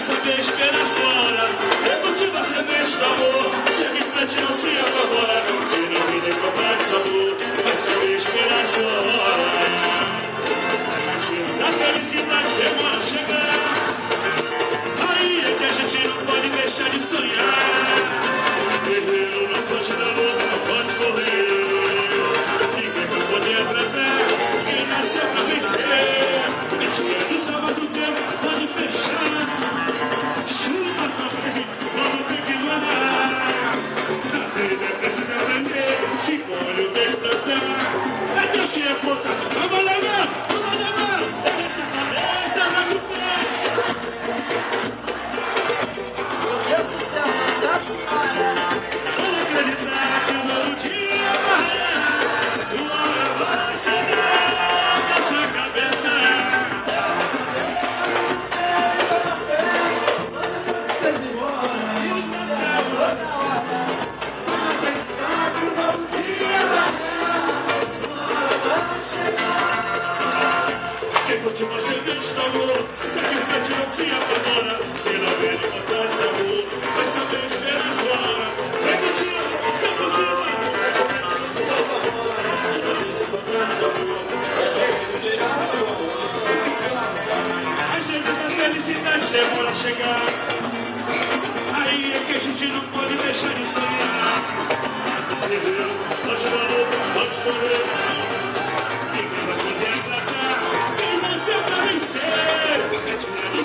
saber esperar a sua hora. Eu cultivo a semente do amor. Se reflete, não se apavora. Se não me encontrar de sabor, vai saber esperar a sua hora. Às vezes a felicidade demora a chegar. Aí é que a gente não pode deixar de sonhar. Guerreiro não foge da luta, não pode correr. Ninguém vai poder atrasar quem nasceu pra vencer. Mentira que salva do tempo pode fechar. Chuva só vem quando tem que mandar. Na vida é preciso aprender. Se colhe o tempo tentar. É Deus que é puta. Vamos levar, vamos levar. Essa cabeça vai pro pé. Meu Deus do céu, Nossa Senhora! Vamos acreditar que um novo dia vai raiar. Sua hora vai chegar na sua cabeça. Quem continua sendo estamor, sacrifício não se apavora. Se não vê de vontade de sabor, vai saber esperar a sua hora. Vem contigo, vem contigo. Se não vê de vontade de sabor, vai saber deixar a sua hora. Às vezes a felicidade demora a chegar. Aí é que a gente não pode deixar de sonhar. Guerreiro, pode dar luta, pode correr. Ninguém vai poder atrasar quem nasceu pra vencer. É tirar do